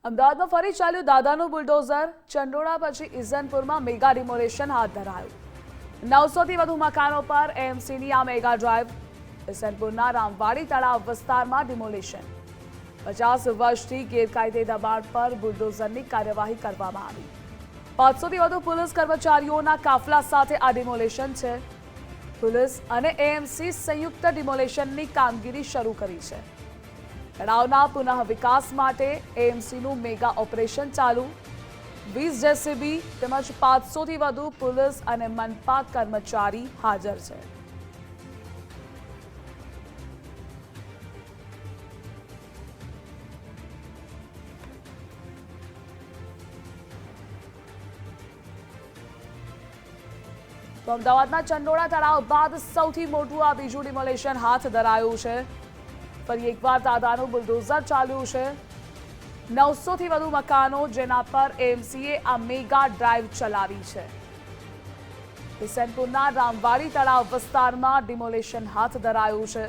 અમદાવાદમાં ફરી ચાલ્યું દાદાનું બુલડોઝર. ચંડોળા પછી ઇઝનપુરમાં મેગા ડિમોલેશન હાથ ધરાયું. 900થી વધુ મકાનો પર એએમસીની આ મેગા ડ્રાઈવ. ઇઝનપુરના રામવાડી તળાવ વિસ્તારમાં ડિમોલેશન. 50 વર્ષથી ગેરકાયદે દબાણ પર બુલડોઝરની કાર્યવાહી કરવામાં આવી. 500થી વધુ પોલીસ કર્મચારીઓના કાફલા સાથે આ ડિમોલેશન છે. પોલીસ અને એએમસી સંયુક્ત ડિમોલેશનની કામગીરી શરૂ કરી છે. તળાવના પુનઃ વિકાસ માટે એએમસીનું મેગા ઓપરેશન ચાલુ. 20 જેસીબી તેમજ 500થી વધુ પોલીસ અને મનપા કર્મચારી હાજર છે. તો અમદાવાદના ચંડોળા તળાવ બાદ સૌથી મોટું આ બીજું ડિમોલેશન હાથ ધરાયું છે. ફરી એકવાર દાદાનું બુલડોઝર ચાલ્યું છે. 900થી વધુ મકાનો જેના પર એએમસીએ આ મેગા ડ્રાઈવ ચલાવી છે. ઇસનપુરના રામવાડી તળાવ વિસ્તારમાં ડિમોલેશન હાથ ધરાયું છે.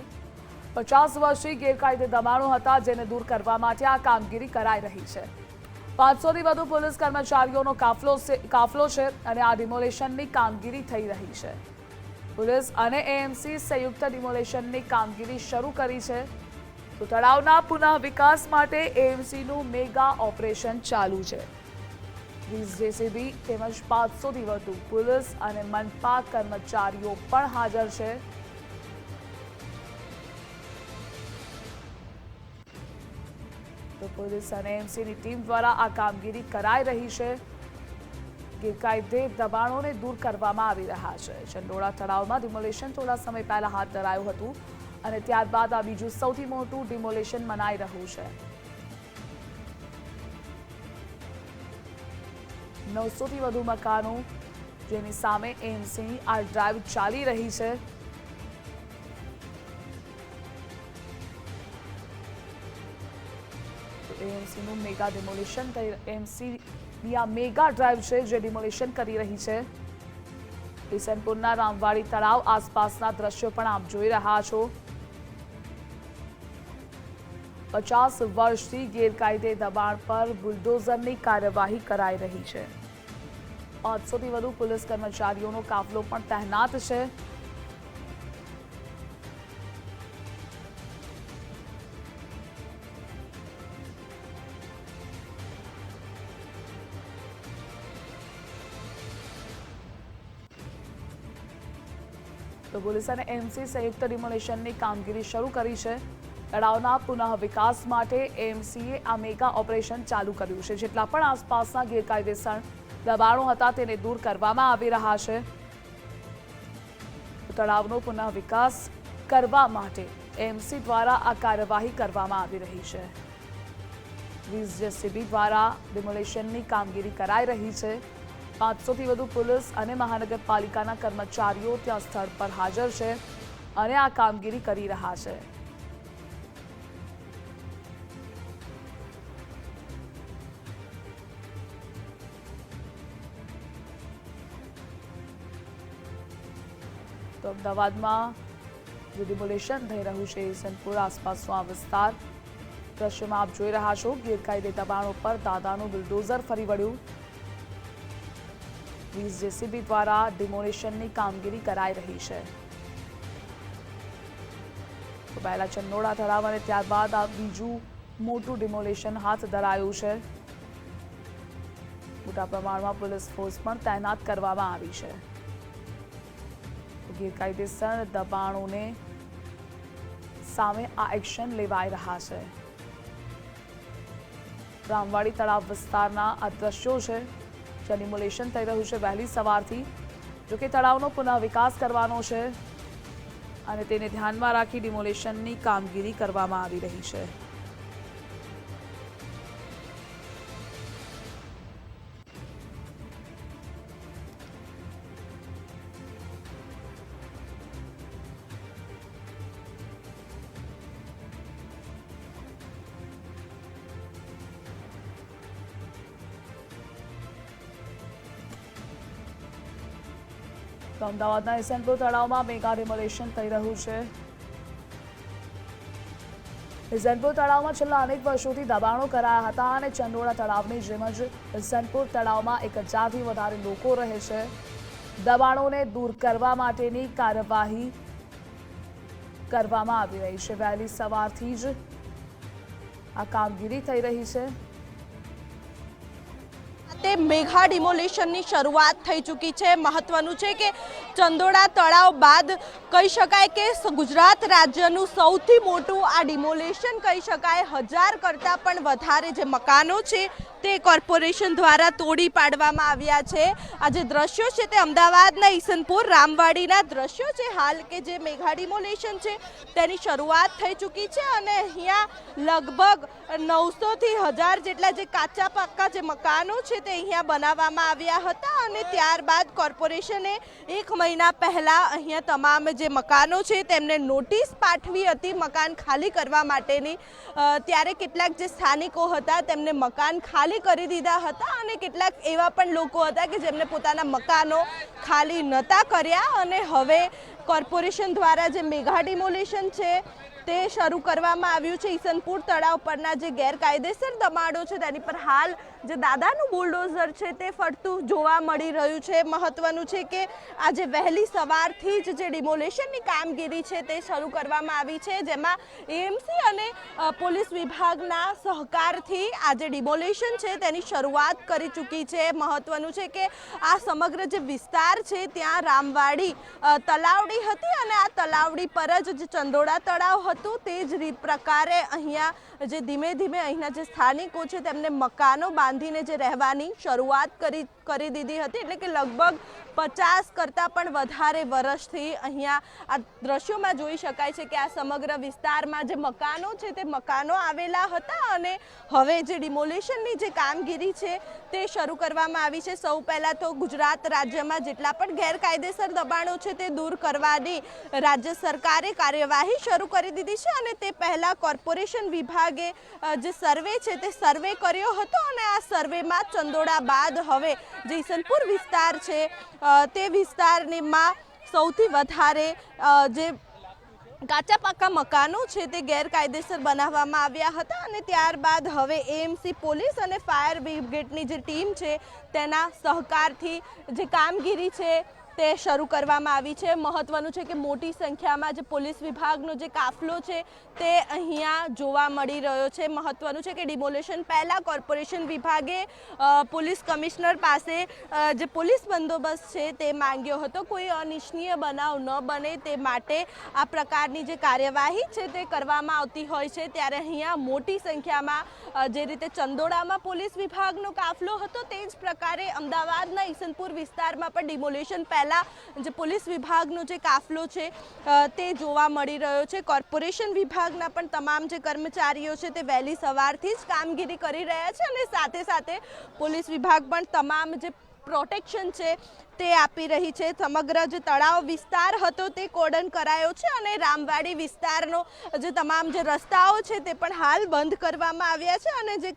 50 વર્ષથી ગેરકાયદે દબાણો હતા જેને દૂર કરવા માટે આ કામગીરી કરાઈ રહી છે. 500થી વધુ પોલીસ કર્મચારીઓનો કાફલો છે અને આ ડિમોલેશનની કામગીરી થઈ રહી છે. પોલીસ અને એએમસી સંયુક્ત ડિમોલેશનની કામગીરી શરૂ કરી છે. તો તળાવના પુનઃ વિકાસ માટે એએમસીનું મેગા ઓપરેશન ચાલુ છે. 20 જેસીબી તેમજ 500થી વધુ પોલીસ અને મનપા કર્મચારીઓ પણ હાજર છે. તો પોલીસ અને એએમસીની ટીમ દ્વારા આ કામગીરી કરાઈ રહી છે. ગેરકાયદે દબાણોને દૂર કરવામાં આવી રહ્યા છે. ચંડોળા તળાવમાં ડિમોલેશન થોડા સમય પહેલા હાથ ધરાયું હતું અને ત્યારબાદ આ બીજું સૌથી મોટું ડિમોલેશન મનાઈ રહ્યું છે. 900થી વધુ મકાનો જેની સામે એએમસીની આ ડ્રાઈવ ચાલી રહી છે. એએમસીનું મેગા ડિમોલેશન એએમસીની આ મેગા ડ્રાઈવ છે જે ડિમોલેશન કરી રહી છે. ઇસનપુરના રામવાડી તળાવ આસપાસના દ્રશ્યો પણ આપ જોઈ રહ્યા છો. 50 વર્ષથી ગેરકાયદે દબાણ પર બુલડોઝરની કાર્યવાહી કરાઈ રહી છે. 500થી વધુ પોલીસ કર્મચારીઓનો કાફલો પણ તહેનાત છે. તો પોલીસ અને એએમસી સંયુક્ત ડિમોલેશનની કામગીરી શરૂ કરી છે. તળાવના પુનઃ વિકાસ માટે એએમસીએ આ મેગા ઓપરેશન ચાલુ કર્યું છે. જેટલા પણ આસપાસના ગેરકાયદેસર દબાણો હતા તેને દૂર કરવામાં આવી રહ્યા છે. તળાવનો પુનઃ વિકાસ કરવા માટે એએમસી દ્વારા આ કાર્યવાહી કરવામાં આવી રહી છે. 20 જેસીબી દ્વારા ડિમોલેશનની કામગીરી કરાઈ રહી છે. 500થી વધુ પોલીસ અને મહાનગરપાલિકાના કર્મચારીઓ ત્યાં સ્થળ પર હાજર છે અને આ કામગીરી કરી રહ્યા છે. તો અમદાવાદમાં જે ડિમોલેશન થઈ રહ્યું છે ઇસનપુર આસપાસનો આ વિસ્તાર દ્રશ્યમાં આપ જોઈ રહ્યા છો. ગેરકાયદે દબાણો પર દાદાનું બુલડોઝર ફરી વળ્યું. 20 જેસીબી દ્વારા ડિમોલેશનની કામગીરી કરાઈ રહી છે. તો પહેલા ચંડોળા તળાવ અને ત્યારબાદ આ બીજું મોટું ડિમોલેશન હાથ ધરાયું છે. મોટા પ્રમાણમાં પોલીસ ફોર્સ પણ તૈનાત કરવામાં આવી છે. ગેરકાયદેસર દબાણોને સામે આ એક્શન લેવાઈ રહ્યા છે. રામવાડી તળાવ વિસ્તારના આ દ્રશ્યો છે જ્યાં ડિમોલેશન થઈ રહ્યું છે વહેલી સવારથી. જોકે તળાવનો પુનઃ વિકાસ કરવાનો છે અને તેને ધ્યાનમાં રાખી ડિમોલેશનની કામગીરી કરવામાં આવી રહી છે. તો અમદાવાદના ઇસનપુર તળાવમાં મેગા ડિમોલેશન થઈ રહ્યું છે. ઇસનપુર તળાવમાં છેલ્લા અનેક વર્ષોથી દબાણો કરાયા હતા અને ચંડોળા તળાવની જેમ જ ઇસનપુર તળાવમાં 1000થી વધારે લોકો રહે છે. દબાણોને દૂર કરવા માટેની કાર્યવાહી કરવામાં આવી રહી છે. વહેલી સવારથી જ આ કામગીરી થઈ રહી છે. તે મેગા ડિમોલિશનની શરૂઆત થઈ ચૂકી છે. મહત્વનું છે કે ચંદોળા તળાવ બાદ કહી શકાય કે ગુજરાત રાજ્યનું સૌથી મોટું આ ડિમોલિશન કહી શકાય. 1000 કરતાં પણ વધારે જે મકાનો છે તે કોર્પોરેશન દ્વારા તોડી પાડવામાં આવ્યા છે. આ જે દ્રશ્યો છે તે અમદાવાદના ઈસનપુર રામવાડીના દ્રશ્યો છે હાલ કે જે મેગા ડિમોલિશન છે તેની શરૂઆત થઈ ચૂકી છે અને અહીંયા લગભગ 900થી 1000 જેટલા જે કાચા પાક્કા જે મકાનો છે તે અહીંયા બનાવવામાં આવ્યા હતા અને ત્યારબાદ કોર્પોરેશને 1 મહિના પહેલા અહીંયા તમામ જે મકાનો છે તેમને નોટિસ પાઠવી હતી મકાન ખાલી કરવા માટેની. ત્યારે કેટલાક જે સ્થાનિકો હતા તેમને મકાન ખાલી કરી દીધા હતા અને કેટલાક એવા પણ લોકો હતા કે જેમને પોતાના મકાનો ખાલી નહોતા કર્યા અને હવે કોર્પોરેશન દ્વારા જે મેગા ડિમોલિશન છે તે શરૂ કરવામાં આવ્યું છે. ઈસનપુર તળાવ પરના જે ગેરકાયદેસર દબાણો છે તેની પર હાલ જે દાદાનું બુલડોઝર છે તે ફરતું જોવા મળી રહ્યું છે. મહત્વનું છે કે આજે વહેલી સવારથી જ જે ડિમોલિશનની કામગીરી છે તે શરૂ કરવામાં આવી છે, જેમાં એએમસી અને પોલીસ વિભાગના સહકારથી આજે ડિમોલિશન છે તેની શરૂઆત કરી ચૂકી છે. મહત્વનું છે કે આ સમગ્ર જે વિસ્તાર છે ત્યાં રામવાડી તલાવડી હતી અને આ તલાવડી પર જ જે ચંદોળા તળાવ હતું તે જ પ્રકારે અહીંયા જે ધીમે ધીમે અહીંના જે સ્થાનિકો છે તેમને મકાનો બાંધીને જે રહેવાની શરૂઆત કરી દીધી હતી. એટલે કે લગભગ 50 કરતાં પણ વધારે વર્ષથી અહીંયા આ દ્રશ્યોમાં જોઈ શકાય છે કે આ સમગ્ર વિસ્તારમાં જે મકાનો છે તે મકાનો આવેલા હતા અને હવે જે ડિમોલિશનની જે કામગીરી છે તે શરૂ કરવામાં આવી છે. સૌ પહેલાં તો ગુજરાત રાજ્યમાં જેટલા પણ ગેરકાયદેસર દબાણો છે તે દૂર કરવાની રાજ્ય સરકારે કાર્યવાહી શરૂ કરી દીધી છે અને તે પહેલાં કોર્પોરેશન વિભાગે જે સર્વે છે તે સર્વે કર્યો હતો અને આ સર્વેમાં ચંદોળા બાદ હવે જે ઈસનપુર વિસ્તાર છે તે વિસ્તારમાં સૌથી વધારે જે કાચા પાકા મકાનો છે તે ગેરકાયદેસર બનાવવામાં આવ્યા હતા અને ત્યારબાદ હવે એએમસી પોલીસ અને ફાયર બ્રિગેડની જે ટીમ છે તેના સહકારથી જે કામગીરી છે તે શરૂ કરવામાં આવી છે. મહત્વનું છે કે મોટી સંખ્યામાં જે પોલીસ વિભાગનો જે કાફલો છે તે અહીંયા જોવા મળી રહ્યો છે. મહત્વનું છે કે ડિમોલિશન પહેલાં કોર્પોરેશન વિભાગે પોલીસ કમિશનર પાસે જે પોલીસ બંદોબસ્ત છે તે માંગ્યો હતો. કોઈ અનિચ્છનીય બનાવ ન બને તે માટે આ પ્રકારની જે કાર્યવાહી છે તે કરવામાં આવતી હોય છે. ત્યારે અહીંયા મોટી સંખ્યામાં જે રીતે ચંદોળામાં પોલીસ વિભાગનો કાફલો હતો તે જ પ્રકારે અમદાવાદના ઈસનપુર વિસ્તારમાં પણ ડિમોલિશન જે પોલીસ વિભાગનો જે કાફલો છે તે જોવા મળી રહ્યો છે. કોર્પોરેશન વિભાગના પણ તમામ જે કર્મચારીઓ છે તે વહેલી સવારથી જ કામગીરી કરી રહ્યા છે અને સાથે સાથે પોલીસ વિભાગ પણ તમામ જે પ્રોટેક્શન છે તે આપી રહી છે. સમગ્ર જે તળાવ વિસ્તાર હતો તે કોર્ડન કરાયો છે અને રામવાડી વિસ્તારનો જે તમામ જે રસ્તાઓ છે તે પણ હાલ બંધ કરવામાં આવ્યા છે અને જે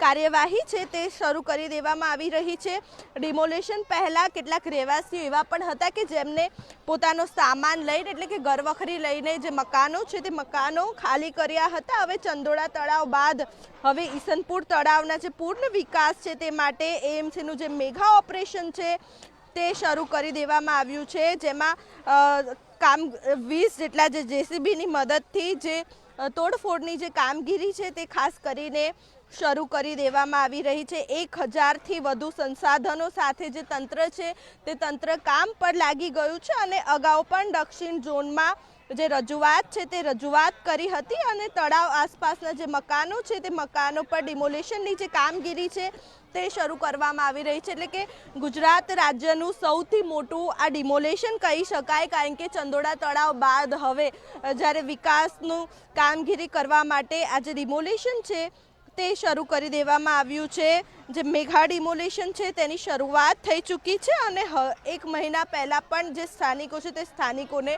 કાર્યવાહી છે તે શરૂ કરી દેવામાં આવી રહી છે. ડિમોલિશન પહેલાં કેટલાક રહેવાસીઓ એવા પણ હતા કે જેમને પોતાનો સામાન લઈને એટલે કે ઘરવખરી લઈને જે મકાનો છે તે મકાનો ખાલી કર્યા હતા. હવે ચંદોળા તળાવ બાદ હવે ઈસનપુર તળાવના જે પૂર્ણ વિકાસ છે તે માટે એએમસીનું જે મેગા ઓપરેશન છે તે શરૂ કરી દેવામાં આવ્યું છે, જેમાં 20 જેટલા જે જેસીબીની મદદથી જે તોડફોડની જે કામગીરી છે તે ખાસ કરીને શરૂ કરી દેવામાં આવી રહી છે. 1000થી વધુ સંસાધનો સાથે જે તંત્ર છે તે તંત્ર કામ પર લાગી ગયું છે અને અગાઉ પણ દક્ષિણ ઝોનમાં જે રજૂઆત છે તે રજૂઆત કરી હતી અને તળાવ આસપાસના જે મકાનો છે તે મકાનો પર ડિમોલિશનની જે કામગીરી છે તે શરૂ કરવામાં આવી રહી છે. એટલે કે ગુજરાત રાજ્યનું સૌથી મોટું આ ડિમોલિશન કહી શકાય, કારણ કે ચંદોળા તળાવ બાદ હવે જ્યારે વિકાસનું કામગીરી કરવા માટે આ જે ડિમોલિશન છે તે શરૂ કરી દેવામાં આવ્યું છે. જે મેગા ડિમોલિશન છે તેની શરૂઆત થઈ ચૂકી છે અને 1 મહિના પહેલાં પણ જે સ્થાનિકો છે તે સ્થાનિકોને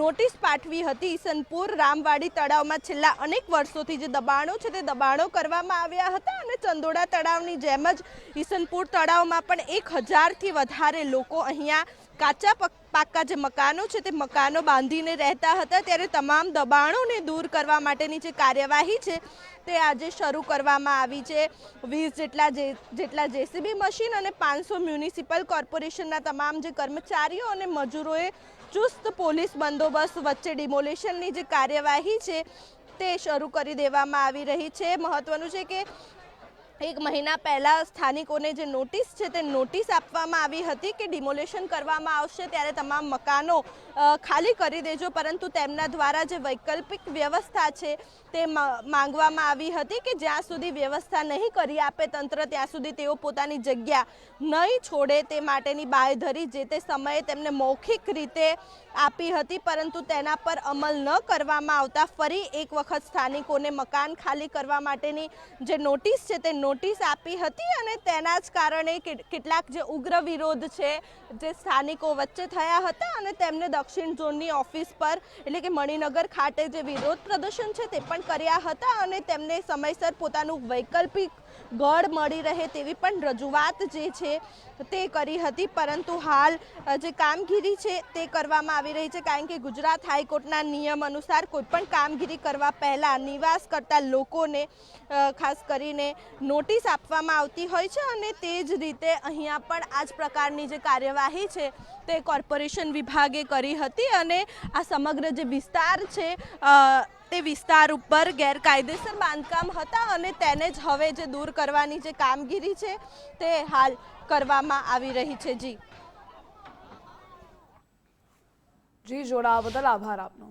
નોટિસ પાઠવી હતી. ઈસનપુર રામવાડી તળાવમાં છેલ્લા અનેક વર્ષોથી જે દબાણો છે તે દબાણો કરવામાં આવ્યા હતા અને ચંદોળા તળાવની જેમ જ ઈસનપુર તળાવમાં પણ 1000થી વધારે લોકો અહીંયા કાચા પાક્કા જે મકાનો છે તે મકાનો બાંધીને રહેતા હતા, ત્યારે તમામ દબાણોને દૂર કરવા માટેની જે કાર્યવાહી છે તે આજે શરૂ કરવામાં આવી છે. 20 જેટલા જેસીબી મશીન અને 500 મ્યુનિસિપલ કોર્પોરેશનના તમામ જે કર્મચારીઓ અને મજૂરોએ ચુસ્ત પોલીસ બંદોબસ્ત વચ્ચે ડિમોલેશનની જે કાર્યવાહી છે તે શરૂ કરી દેવામાં આવી રહી છે. મહત્વનું છે કે 1 મહિના પહેલા સ્થાનિકોને જે નોટિસ છે તે નોટિસ આપવામાં આવી હતી કે ડિમોલેશન કરવામાં આવશે ત્યારે તમામ મકાનો ખાલી કરી દેજો, પરંતુ તેમના દ્વારા જે વૈકલ્પિક વ્યવસ્થા છે તે માંગવામાં આવી હતી કે જ્યાં સુધી વ્યવસ્થા નહીં કરી આપે તંત્ર ત્યાં સુધી તેઓ પોતાની જગ્યા નહીં છોડે તે માટેની બાંયધરી જે તે સમયે તેમને મૌખિક રીતે આપી હતી, પરંતુ તેના પર અમલ ન કરવામાં આવતા ફરી એક વખત સ્થાનિકોને મકાન ખાલી કરવા માટેની જે નોટિસ છે તે નોટિસ આપી હતી અને તેના જ કારણે કેટલાક જે ઉગ્ર વિરોધ છે જે સ્થાનિકો વચ્ચે થયા હતા અને તેમને દક્ષિણ ઝોનની ઓફિસ પર એટલે કે મણિનગર ખાતે જે વિરોધ પ્રદર્શન છે તે પણ કર્યા હતા અને તેમને સમયસર પોતાનું વૈકલ્પિક ઘર મળી રહે તેવી પણ રજૂઆત જે છે તે કરી હતી, પરંતુ હાલ જે કામગીરી છે તે કરવામાં આવી રહી છે, કારણ કે ગુજરાત હાઈકોર્ટના નિયમ અનુસાર કોઈપણ કામગીરી કરવા પહેલાં નિવાસ કરતા લોકોને ખાસ કરીને નોટિસ આપવામાં આવતી હોય છે અને તે જ રીતે અહીંયા પણ આ જ પ્રકારની જે કાર્યવાહી છે તે કોર્પોરેશન વિભાગે કરી હતી અને આ સમગ્ર જે વિસ્તાર છે તે વિસ્તાર ઉપર ગેરકાયદેસર બાંધકામ હતા અને તેને જ હવે જે દૂર કરવાની જે કામગીરી છે તે હાલ કરવામાં આવી રહી છે. જી જોડાવા બદલ આભાર આપનો.